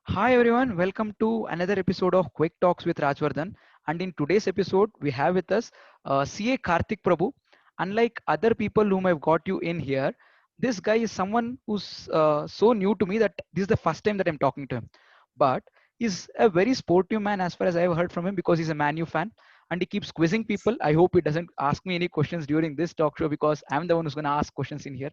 Hi everyone, welcome to another episode of Quick Talks with Rajvardhan. And in today's episode, we have with us CA Karthik Prabhu. Unlike other people whom I've got you in here, this guy is someone who's so new to me that this is the first time that I'm talking to him. But he's a very sportive man as far as I've heard from him because he's a Man U fan and he keeps quizzing people. I hope he doesn't ask me any questions during this talk show because I'm the one who's going to ask questions in here.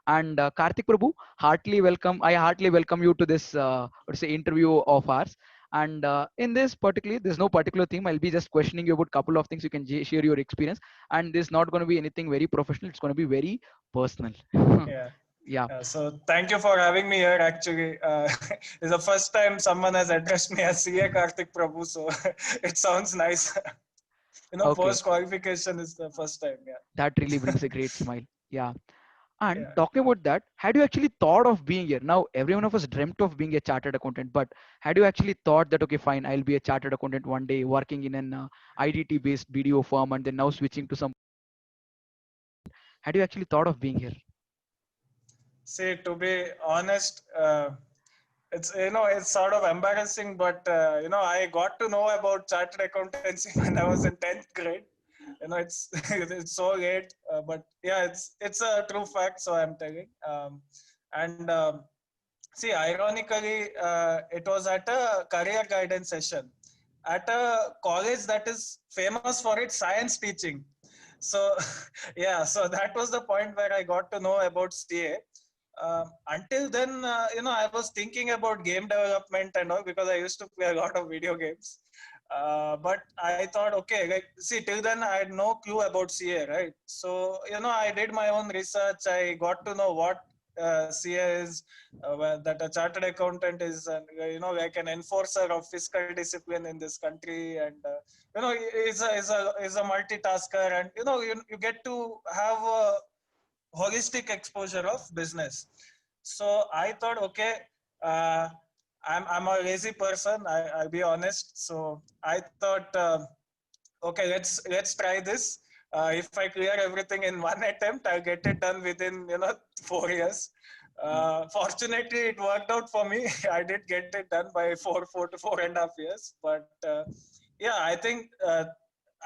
And Karthik Prabhu, heartily welcome. I heartily welcome you to this what to say interview of ours. And in this particularly, there's no particular theme. I'll be just questioning you about a couple of things. You can share your experience, and this is not going to be anything very professional. It's going to be very personal. Yeah. Yeah, So thank you for having me here. Actually, it's the first time someone has addressed me as CA Karthik Prabhu, so it sounds nice. okay, Post qualification is the first time. that really brings a great smile. Yeah. And Yeah. talking about that, had you actually thought of being here? Now, every one of us dreamt of being a chartered accountant, but had you actually thought that, okay, fine, I'll be a chartered accountant one day, working in an IDT based BDO firm, and then now switching to some. Had you actually thought of being here? See, to be honest, it's it's sort of embarrassing, but I got to know about chartered accountancy when I was in 10th grade. It's it's so late, but yeah, it's a true fact. So I'm telling. And See, ironically, it was at a career guidance session at a college that is famous for its science teaching. So, yeah, so that was the point where I got to know about CA. Until then, I was thinking about game development and all because I used to play a lot of video games. But I thought, okay, like, see, till then I had no clue about CA, right? So, I did my own research. I got to know what CA is, that a chartered accountant is, and like an enforcer of fiscal discipline in this country, and is a multitasker, and you get to have a holistic exposure of business. So I thought, okay, uh, I'm a lazy person. I'll be honest. So I thought, okay, let's try this. If I clear everything in one attempt, I'll get it done within 4 years. Fortunately, it worked out for me. I did get it done by 4 to 4.5 years. But yeah, I think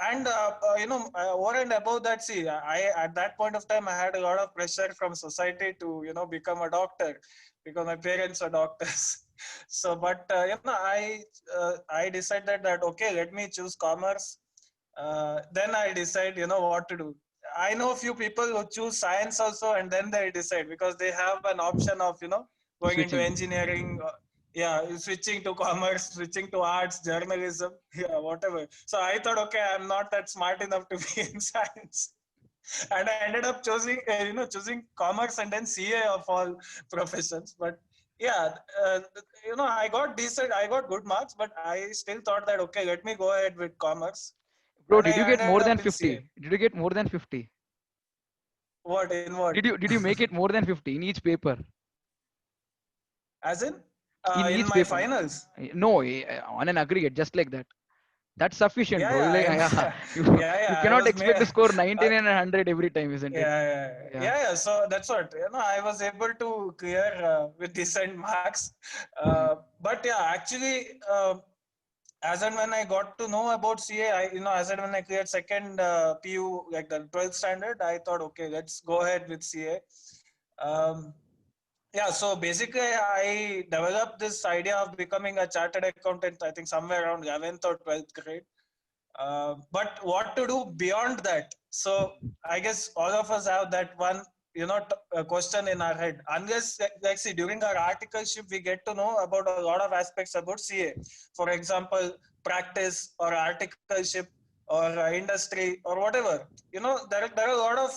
and over and above that, see, I at that point of time I had a lot of pressure from society to become a doctor because my parents are doctors. So but I decided that, okay, let me choose commerce. Then I decide what to do. I know a few people who choose science also, and then they decide because they have an option of going into Switching. engineering, yeah, switching to commerce, switching to arts, journalism, yeah, whatever. So I thought, okay, I'm not that smart enough to be in science, and I ended up choosing commerce and then CA of all professions. But yeah, I got good marks, but I still thought that, okay, let me go ahead with commerce, Bro, and I did you get ended more up than in CA. 50? Did you get more than 50? What in what? Did you make it more than 50 in each paper? As in, In in each my paper? finals. No, on an aggregate, just like that. That's sufficient, Yeah, bro. yeah, Like, yeah, yeah, you yeah. cannot expect to score 99 and 100 every time, isn't it? Yeah, yeah, Yeah. yeah, yeah. So that's what I was able to clear with decent marks. But yeah, actually, as and when I got to know about CA, as and when I cleared second PU, like the 12th standard, I thought, okay, let's go ahead with CA. Um, yeah, so basically, I developed this idea of becoming a chartered accountant, I think somewhere around 11th or 12th grade. But what to do beyond that? So I guess all of us have that one, question in our head. Unless, like, see, during our articleship, we get to know about a lot of aspects about CA. For example, practice or articleship or industry or whatever. There are a lot of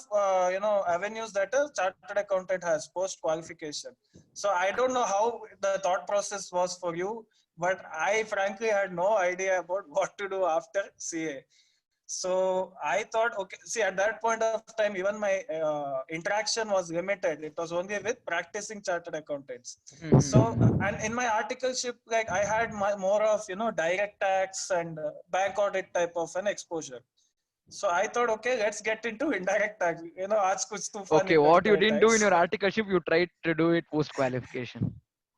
avenues that a chartered accountant has post qualification. So I don't know how the thought process was for you, but I frankly had no idea about what to do after CA. So I thought, okay, see, at that point of time, even my interaction was limited. It was only with practicing chartered accountants. So, Mhm. and in my articleship, like, I had more of, direct tax and bank audit type of an exposure. So I thought, okay, let's get into indirect tax. Aaj kuch tufan Okay, hi what karte you hai didn't do in tax. your articleship, you tried to do it post qualification.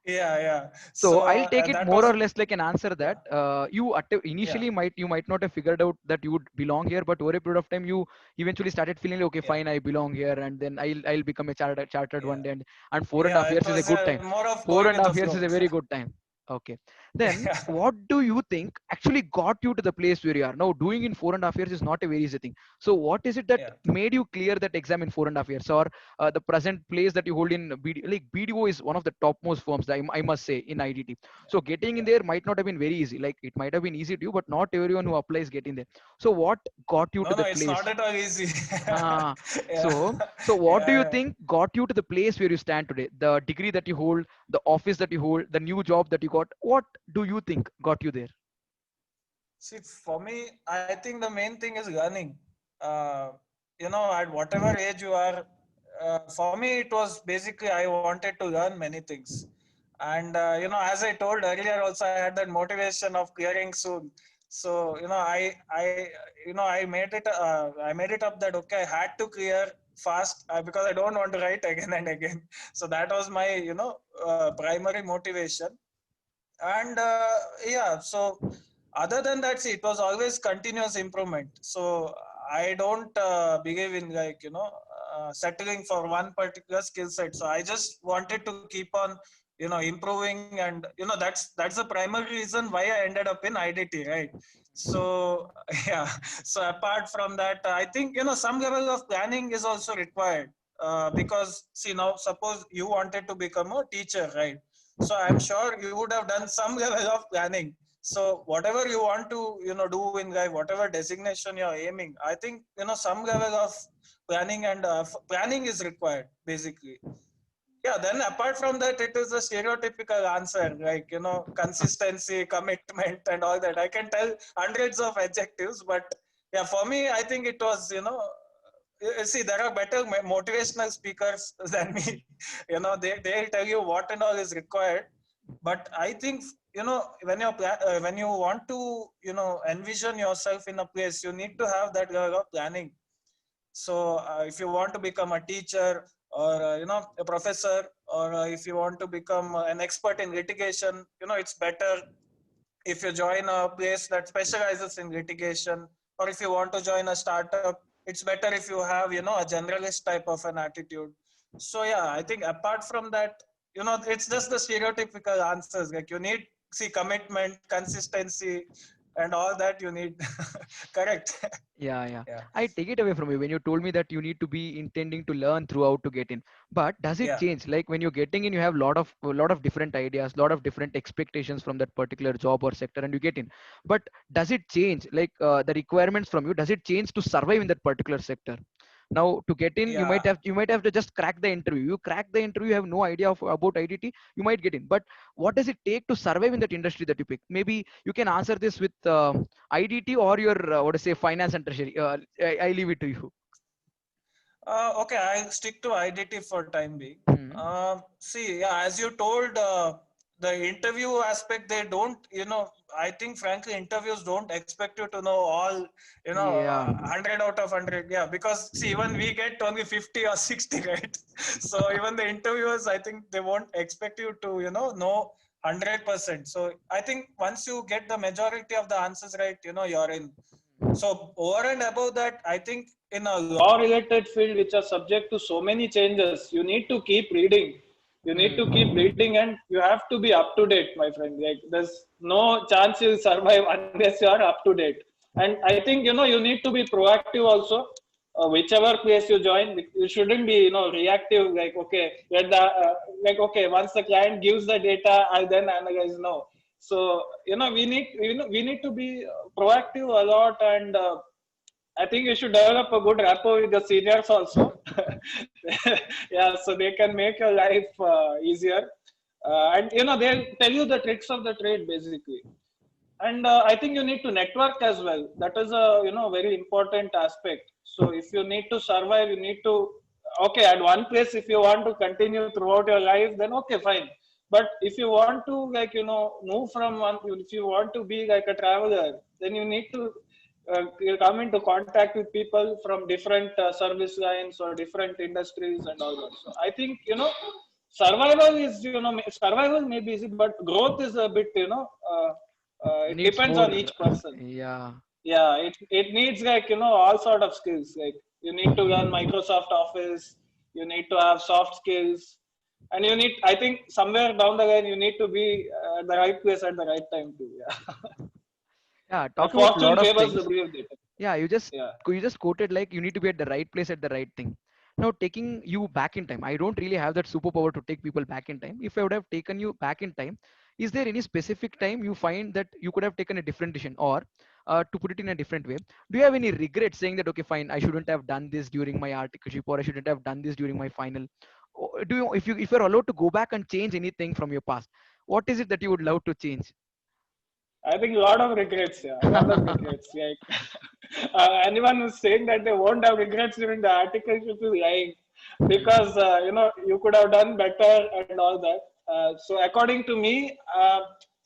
Yeah. So So I'll take it that more was, or less like an answer that yeah, yeah, initially might not have figured out that you would belong here, but over a period of time you eventually started feeling like, okay, yeah, fine, I belong here, and then I'll become a chartered one yeah, day, and four and a yeah. half It years is a was good time. more of Four going and with a the half years is flow. a very good time. Okay. Then Yeah, what do you think actually got you to the place where you are now? Doing in 4.5 years is not a very easy thing. So what is it that yeah, made you clear that exam in 4.5 years, or the present place that you hold in BD, like BDO is one of the topmost firms that I must say in IDT. So getting in yeah. there might not have been very easy. Like it might have been easy to you, but not everyone who applies get in there. So what got you to No, that it's not place? at all easy. Ah, Yeah, so what do you yeah. think got you to the place where you stand today? The degree that you hold, the office that you hold, the new job that you got. What do you think got you there? See, for me, I think the main thing is learning. At whatever age you are, for me, it was basically I wanted to learn many things. And, as I told earlier, also I had that motivation of clearing soon. So, I made it up that, okay, I had to clear fast because I don't want to write again and again. So that was my, primary motivation. And yeah, so other than that, see, it was always continuous improvement. So I don't believe in, like, settling for one particular skill set. So I just wanted to keep on, improving. And that's the primary reason why I ended up in IDT, right? So yeah, so apart from that, I think, some level of planning is also required. Because see, now suppose you wanted to become a teacher, right? So I'm sure you would have done some level of planning. So whatever you want to, do in life, whatever designation you're aiming, I think, some level of planning and planning is required, basically. Yeah, then apart from that, it is a stereotypical answer, like, consistency, commitment, and all that. I can tell hundreds of adjectives, but yeah, for me, I think it was, see, there are better motivational speakers than me. They'll tell you what and all is required. But I think, when you want to, envision yourself in a place, you need to have that level of planning. So if you want to become a teacher, or a professor, or if you want to become an expert in litigation, it's better if you join a place that specializes in litigation. Or if you want to join a startup, it's better if you have, a generalist type of an attitude. So yeah, I think apart from that, it's just the stereotypical answers, like you need, see, commitment, consistency, and all that you need. Correct. Yeah, yeah. Yeah, I take it away from you when you told me that you need to be intending to learn throughout to get in. But does it yeah, change? Like when you're getting in, you have a lot of different ideas, lot of different expectations from that particular job or sector, and you get in. But does it change? Like the requirements from you, does it change to survive in that particular sector? Now to get in, you yeah. might have to just crack the interview. You crack the interview, you have no idea about IDT, you might get in. But what does it take to survive in that industry that you pick? Maybe you can answer this with IDT or your what to say finance and treasury. I leave it to you. Okay, I'll stick to IDT for time being. Hmm. See, yeah, as you told, the interview aspect, they don't, I think frankly, interviews don't expect you to know all, Yeah. 100 out of 100. Yeah, because see, even we get only 50 or 60, right? So even the interviewers, I think they won't expect you to, know 100%. So I think once you get the majority of the answers right, you're in. So over and above that, I think in a law related field which are subject to so many changes, you need to keep reading. You need to keep Hmm. reading, and you have to be up to date, my friend. Like there's no chance you'll survive unless you are up to date. And I think, you need to be proactive also. Whichever place you join, you shouldn't be, reactive. Like, okay, okay, once the client gives the data, I'll then analyze. No. So, we need to be proactive a lot. And I think you should develop a good rapport with the seniors also. Yeah, so they can make your life easier. And they'll tell you the tricks of the trade, basically. And I think you need to network as well. That is a, very important aspect. So if you need to survive, you need to, okay, at one place, if you want to continue throughout your life, then okay, fine. But if you want to, like, move from one, if you want to be like a traveler, then you need to you come into contact with people from different service lines or different industries and all that. So I think, survival is, survival may be easy, but growth is a bit, it Needs depends more. on each person. Yeah. Yeah, it needs like, all sort of skills. Like you need to learn Microsoft Office, you need to have soft skills, and you need, I think, somewhere down the line, you need to be at the right place at the right time too. Yeah. Yeah. The Talk about a fortune lot of favors the things. brave. Data. Yeah, Yeah. you just quoted like you need to be at the right place at the right thing. Now taking you back in time, I don't really have that superpower to take people back in time. If I would have taken you back in time, is there any specific time you find that you could have taken a different decision, or to put it in a different way, do you have any regret saying that okay, fine, I shouldn't have done this during my articleship, or I shouldn't have done this during my final? Do you, if you're allowed to go back and change anything from your past, what is it that you would love to change? I think a lot of regrets. Yeah, a lot of regrets. Like anyone who's saying that they won't have regrets during the article is lying, because you could have done better and all that. So according to me,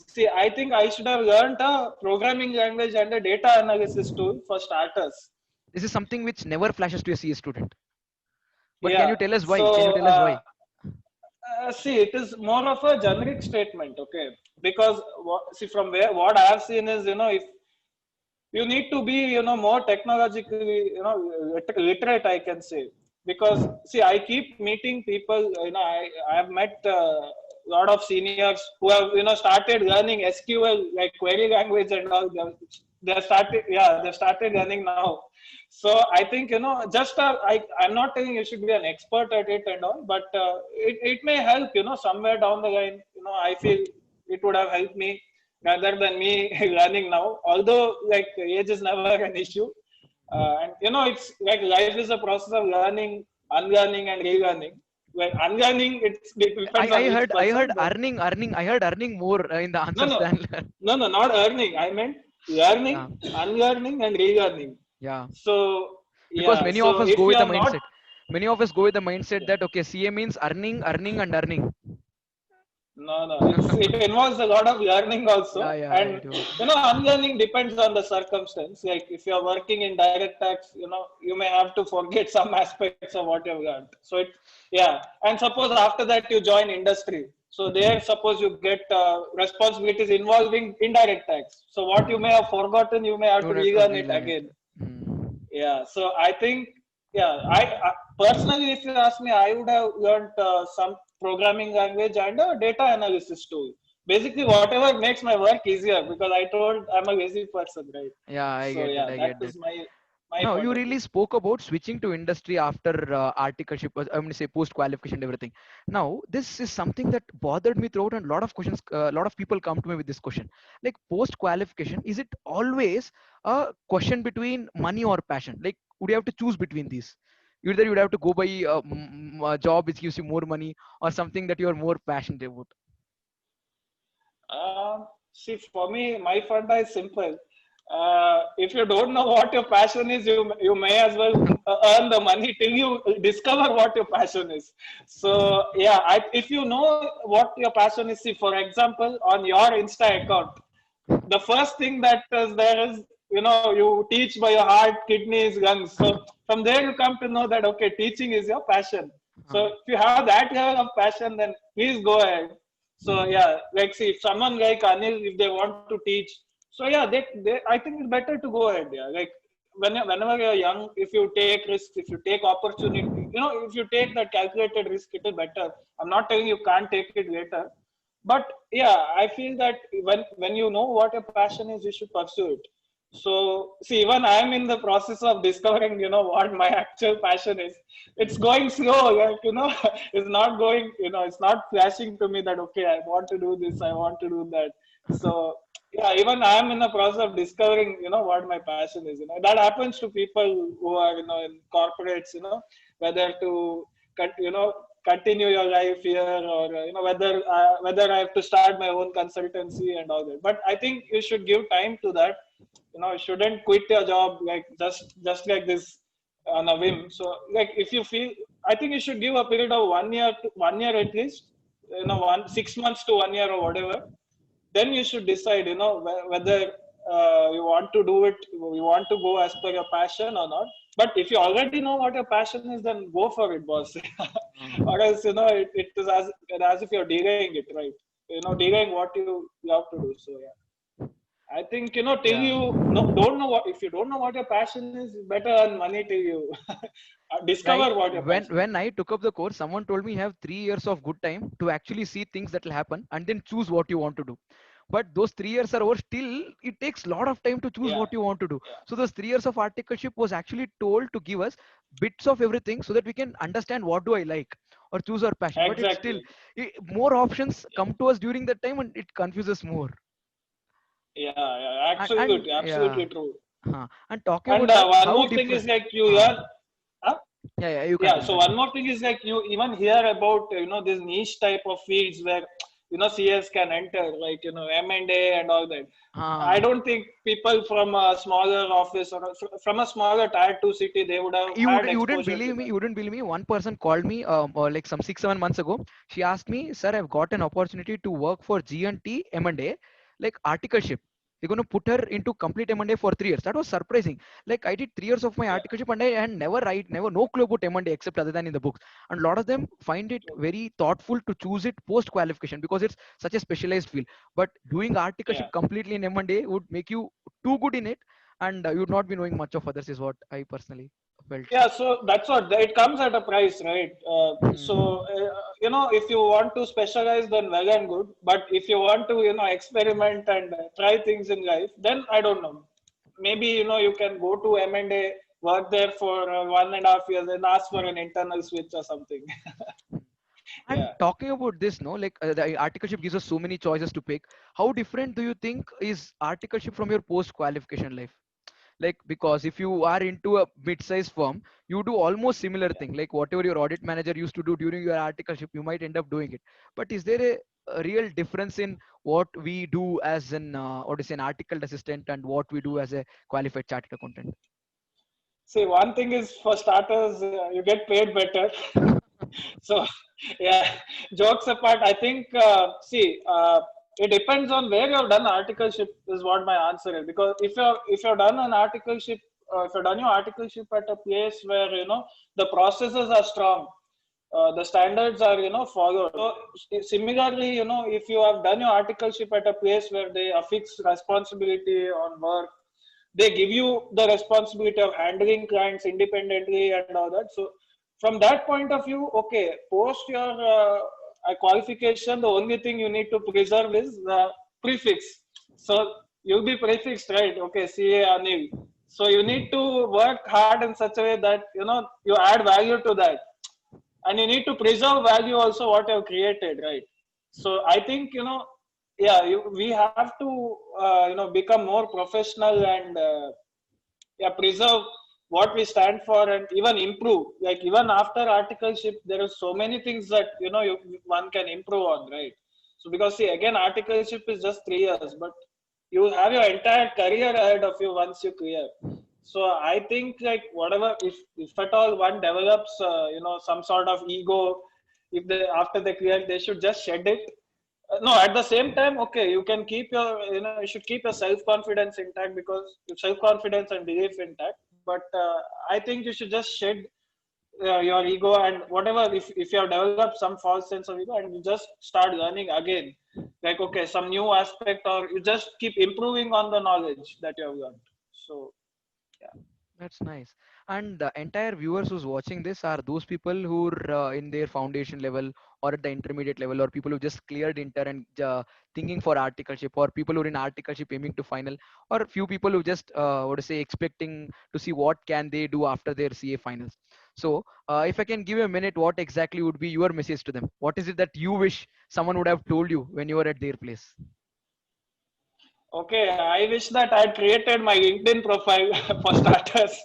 see, I think I should have learned a programming language and a data analysis tool for starters. This is something which never flashes to a CA student. But can Yeah. you tell us why? Can you So tell us why? see, it is more of a generic statement, okay? Because see, from where what I have seen is, if you need to be, more technologically, literate, I can say. Because see, I keep meeting people, I have met a lot of seniors who have, started learning SQL, like query language and all. They started, yeah, they started learning now. So I think, just I'm not saying you should be an expert at it and all, but it may help, somewhere down the line. I feel it would have helped me rather than me learning now. Although, like, age is never an issue, and it's like life is a process of learning, unlearning, and relearning. Like unlearning, it I, depends on I each heard I person, heard but earning. I heard earning more in the no, answers no, than no, not earning. I meant learning, yeah, unlearning, and relearning. yeah. So Because yeah, many of so us if go you with the are not, mindset. Many of us go with the mindset yeah, that okay, CA means earning, earning, and earning. no, no, it involves a lot of learning Yeah, also, yeah, I and do. unlearning depends on the circumstance. Like if you are working in direct tax, you may have to forget some aspects of what you've learned. So yeah, and suppose after that you join industry, so there suppose you get responsibilities involving indirect tax. So what you may have forgotten, you may have You to would have to relearn it relearn it. again. Hmm. Yeah, so I think, yeah, I personally, if you ask me, I would have learned some programming language and a data analysis tool. Basically, whatever makes my work easier, because I told I'm a lazy person, right? Yeah, I So get that. yeah, I that get that. is my Now, point you of view. really spoke about switching to industry after articleship, I'm going to say post qualification and everything. Now, this is something that bothered me throughout, and a lot of questions, a lot of people come to me with this question. Like, post qualification, is it always a question between money or passion? Like, would you have to choose between these? Either you'd have to go by a job which gives you more money, or something that you are more passionate about. See, for me, my funda is simple. If you don't know what your passion is, you may as well earn the money till you discover what your passion is. So yeah, if you know what your passion is, see, for example, on your Insta account, the first thing that is there is, you teach by your heart, kidneys, lungs. So from there you come to know that okay, teaching is your passion. So Uh, if you have that level of passion, then please go ahead. So yeah, like see, if someone like Anil, if they want to teach, so yeah, they I think it's better to go ahead. Yeah, like whenever you're young, if you take risks, if you take opportunity, if you take that calculated risk, it is better. I'm not telling you can't take it later, but yeah, I feel that when you know what your passion is, you should pursue it. So see, even I'm in the process of discovering, what my actual passion is. It's going slow, like, it's not going, it's not flashing to me that okay, I want to do this, I want to do that. So yeah, even I'm in the process of discovering, what my passion is. That happens to people who are, in corporates, whether to continue your life here, or whether I have to start my own consultancy and all that. But I think you should give time to that. You shouldn't quit your job like just like this on a whim. So like if you feel, I think you should give a period of 1 year to 1 year at least, 6 months to 1 year or whatever. Then you should decide, whether you want to do it, you want to go as per your passion or not. But if you already know what your passion is, then go for it, boss. Uh, Or else, it is as if you're delaying it, right? Delaying what you have to do. So yeah, I think till yeah. you don't know what, if you don't know what your passion is, better earn money till you Right. discover what your when passion is. when I took up the course, someone told me you have 3 years of good time to actually see things that will happen and then choose what you want to do. But those 3 years are over, still it takes a lot of time to choose Yeah, what you want to do. yeah, So those 3 years of articleship was actually told to give us bits of everything so that we can understand what do I like or choose our passion. But it's still exactly. more options Yeah, come to us during that time and it confuses more. yeah, yeah, And absolutely, absolutely yeah. true. And talking And about that, one how more thing is different. like you uh, hear, huh? yeah, you Yeah. continue, So one continue. more thing is like you even hear about this niche type of fields where CS can enter, like M&A and all that. I uh, don't think people from a smaller office or from a smaller tier two city they would have had you wouldn't exposure to believe me, that. you wouldn't believe me, one person called me like some 6 7 months ago. She asked me, sir, I've got an opportunity to work for G&T M&A, like articleship. They're going to put her into complete M&A for 3 years. That was surprising. Like I did 3 years of my Yeah. articleship and I had never no clue about M&A except other than in the books. And a lot of them find it very thoughtful to choose it post qualification because it's such a specialized field. But doing articleship Yeah. completely in M&A would make you too good in it, and you would not be knowing much of others, is what I personally felt. Yeah, so that's what it comes at a price, right? Hmm. If you want to specialize, then well and good. But if you want to, experiment and try things in life, then I don't know. Maybe you can go to M&A, work there for 1.5 years, and ask for an internal switch or something. And Yeah. talking about this, no, like the articleship gives us so many choices to pick. How different do you think is articleship from your post qualification life? Like, because if you are into a mid-sized firm, you do almost similar Yeah. thing, like whatever your audit manager used to do during your articleship, you might end up doing it. But is there a real difference in what we do as an or is an articled assistant and what we do as a qualified chartered accountant? See, one thing is for starters, you get paid better. So, yeah, jokes apart, I think, it depends on where you have done articleship is what my answer is. Because if you've done an articleship, if you've done your articleship at a place where the processes are strong, the standards are followed. So similarly, if you have done your articleship at a place where they affix responsibility on work, they give you the responsibility of handling clients independently and all that. So from that point of view, okay, post your qualification, the only thing you need to preserve is the prefix. So you'll be prefixed, right? Okay, CA Anil. So you need to work hard in such a way that you add value to that, and you need to preserve value also what you've created, right? So I think yeah, we have to become more professional and yeah, preserve what we stand for and even improve. Like even after articleship, there are so many things that one can improve on, right? So because see, again, articleship is just 3 years, but you have your entire career ahead of you once you clear. So I think like whatever, if at all one develops some sort of ego, if they after they clear, they should just shed it. No, at the same time, okay, you can keep your you should keep your self confidence intact, because your self confidence and belief intact. But I think you should just shed your ego and whatever, if you have developed some false sense of ego, and you just start learning again, like okay, some new aspect, or you just keep improving on the knowledge that you have learned. So yeah. That's nice. And the entire viewers who's watching this are those people who are in their foundation level or at the intermediate level, or people who just cleared inter and thinking for articleship, or people who are in articleship aiming to final, or few people who just what to say expecting to see what can they do after their CA finals. So if I can give you a minute, what exactly would be your message to them? What is it that you wish someone would have told you when you were at their place? Okay, I wish that I created my LinkedIn profile for starters.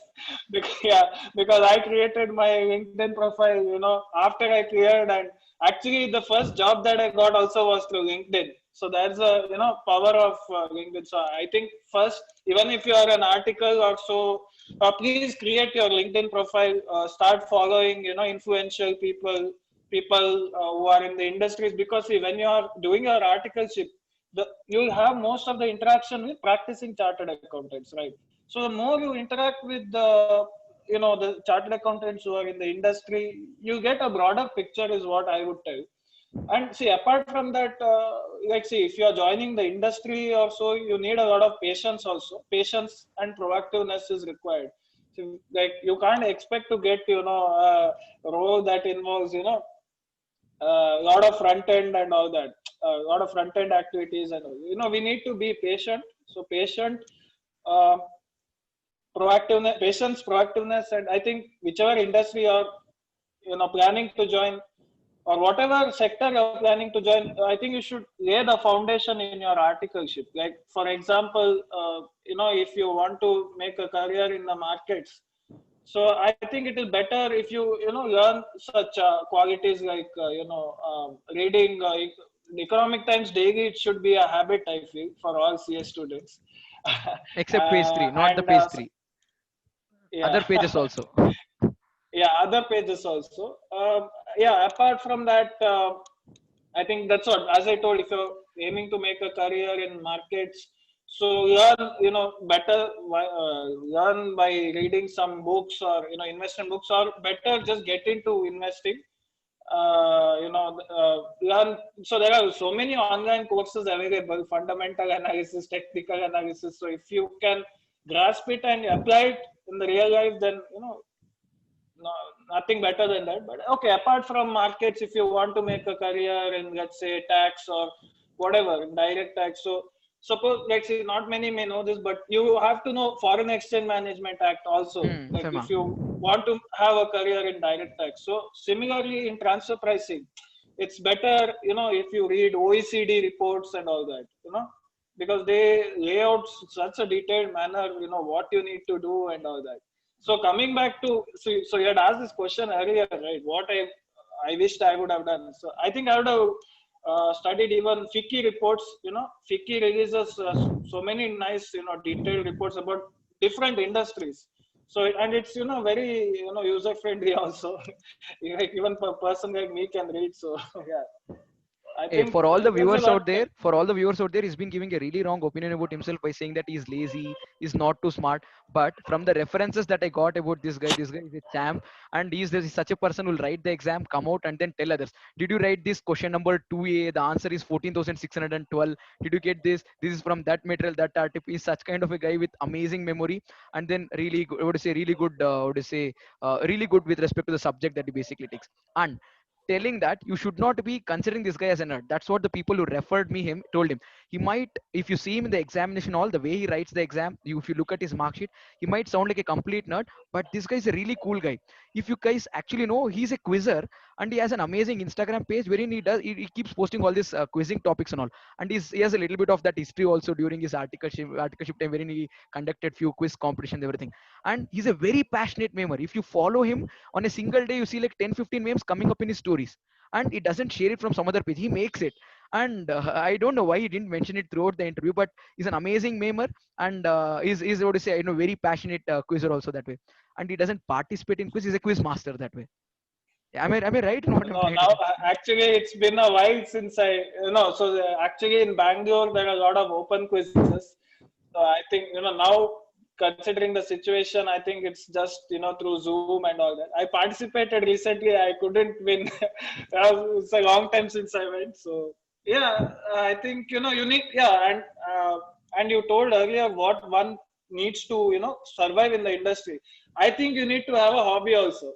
Because I created my LinkedIn profile, after I cleared, and actually the first job that I got also was through LinkedIn. So that's the power of LinkedIn. So I think first, even if you are an article or so, please create your LinkedIn profile. Start following influential people who are in the industries, because see, when you are doing your articleship, you'll have most of the interaction with practicing chartered accountants, right? So the more you interact with the the chartered accountants who are in the industry, you get a broader picture is what I would tell. And see, apart from that, like see, if you are joining the industry or so, you need a lot of patience also. Patience and proactiveness is required. So, like you can't expect to get a role that involves a lot of front end and all that, a lot of front end activities, and we need to be patient. So patient, uh, proactiveness, patience, proactiveness, and I think whichever industry you're planning to join, or whatever sector you're planning to join, I think you should lay the foundation in your articleship. Like for example, if you want to make a career in the markets, so I think it is better if you learn such qualities like reading Economic Times daily. It should be a habit, I feel, for all CS students. Except page 3, not the And page 3, yeah. other pages also. Yeah, other pages also. Yeah, apart from that, I think that's what, as I told, if you're aiming to make a career in markets, so learn better, learn by reading some books, or investment books, or better just get into investing. Learn. So there are so many online courses available: fundamental analysis, technical analysis. So if you can grasp it and apply it in the real life, then no, nothing better than that. But okay, apart from markets, if you want to make a career in, let's say, tax or whatever, in direct tax, so suppose, let's say, not many may know this, but you have to know Foreign Exchange Management Act also, like FEMA. if you want to have a career in direct tax. So similarly in transfer pricing, it's better if you read OECD reports and all that, because they lay out such a detailed manner, what you need to do and all that. So coming back to, so you had asked this question earlier, right? What I wished I would have done. So I think I would have studied even FICCI reports. FICCI releases so many nice detailed reports about different industries. So and it's very user friendly also. Like even a person like me can read. So yeah, I Hey, think for all the there's a viewers lot. out there, for all the viewers out there, he's been giving a really wrong opinion about himself by saying that he's lazy, he's not too smart. But from the references that I got about this guy is a champ, and he's such a person who'll write the exam, come out, and then tell others. Did you write this question number 2A? The answer is 14,612. Did you get this? This is from that material, that article. He's such kind of a guy with amazing memory, and then really, I would say, really good. I would say, really good with respect to the subject that he basically takes. And telling that you should not be considering this guy as a nerd. That's what the people who referred me him told him. He might, if you see him in the examination hall, the way he writes the exam, if you look at his mark sheet, he might sound like a complete nerd, but this guy is a really cool guy. If you guys actually know, he's a quizzer, and he has an amazing Instagram page wherein he keeps posting all these quizzing topics and all. And he has a little bit of that history also during his articleship time wherein he conducted few quiz competitions, everything. And he's a very passionate memer. If you follow him on a single day, you see like 10-15 memes coming up in his stories, and he doesn't share it from some other page, he makes it. And I don't know why he didn't mention it throughout the interview, but he's an amazing memer, and is what to say, very passionate quizzer also that way. And he doesn't participate in quiz, he's a quiz master that way. Am I right in what I'm No, trying now to say? actually it's been a while since So actually in Bangalore there are a lot of open quizzes. So I think now, considering the situation, I think it's just through Zoom and all that. I participated recently. I couldn't win. It's a long time since I went. So yeah, I think you need, and you told earlier what one needs to survive in the industry. I think you need to have a hobby also,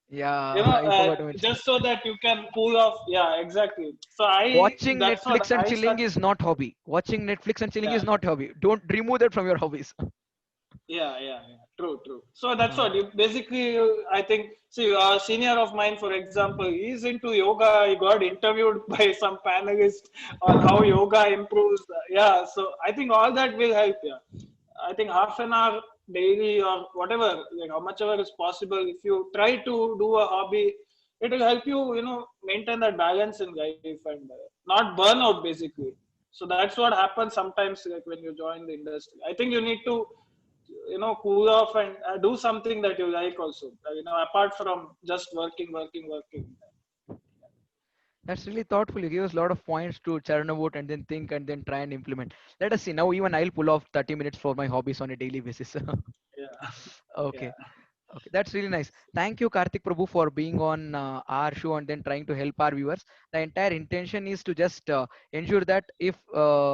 Yeah, I forgot to mention. just so that you can cool off. Yeah, exactly. So Watching that's what Netflix and I chilling start. is not hobby. Watching Netflix and chilling Yeah, is not hobby. Don't remove that from your hobbies. yeah. True, true. So that's Uh, what you basically, I think, see, a senior of mine, for example, he's into yoga. He got interviewed by some panelist on how yoga improves. Yeah, so I think all that will help. Yeah, I think half an hour daily or whatever, like how much ever is possible. If you try to do a hobby, it will help you, maintain that balance in life and not burn out basically. So that's what happens sometimes, like when you join the industry. I think you need to, cool off and do something that you like also. Apart from just working. That's really thoughtful. You give us a lot of points to churn about and then think and then try and implement. Let us see. Now even I'll pull off 30 minutes for my hobbies on a daily basis. Yeah, Okay. yeah. Okay, that's really nice. Thank you, Karthik Prabhu, for being on our show and then trying to help our viewers. The entire intention is to just ensure that if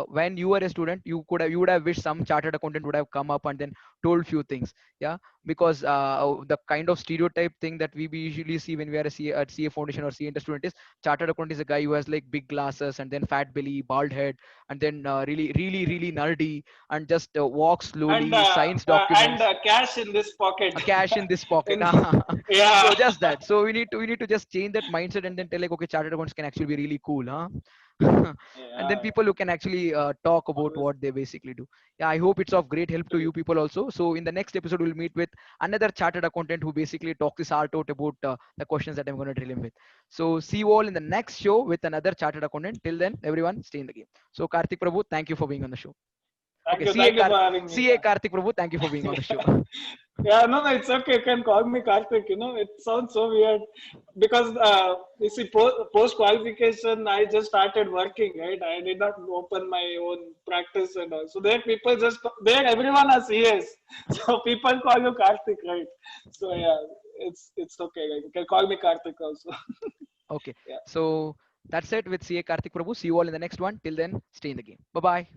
when you were a student, you would have wished some chartered accountant would have come up and then told few things. Yeah, because the kind of stereotype thing that we usually see when we are at CA Foundation or CA Inter student is chartered accountant is a guy who has like big glasses and then fat belly, bald head, and then really nerdy and just walks slowly, signs And documents, cash in this pocket. a cash in this pocket. In, yeah. So just that. So we need to just change that mindset and then tell like, okay, chartered accounts can actually be really cool, huh? And then Yeah. people who can actually talk about Obviously. what they basically do. Yeah, I hope it's of great help to you people also. So in the next episode, we'll meet with another chartered accountant who basically talks his heart out about the questions that I'm going to drill him with. So see you all in the next show with another chartered accountant. Till then, everyone, stay in the game. So Karthik Prabhu, thank you for being on the show. Okay, Thank you for having me. CA Karthik Prabhu, thank you for being on the show. Yeah, no, no, it's okay. You can call me Karthik. You know, it sounds so weird because you see, post qualification, I just started working. Right, I did not open my own practice and all. So there, people just there, everyone has CAs. So people call you Karthik, right? So yeah, it's okay. Like, you can call me Karthik also. Okay. Yeah. So that's it with CA Karthik Prabhu. See you all in the next one. Till then, stay in the game. Bye bye.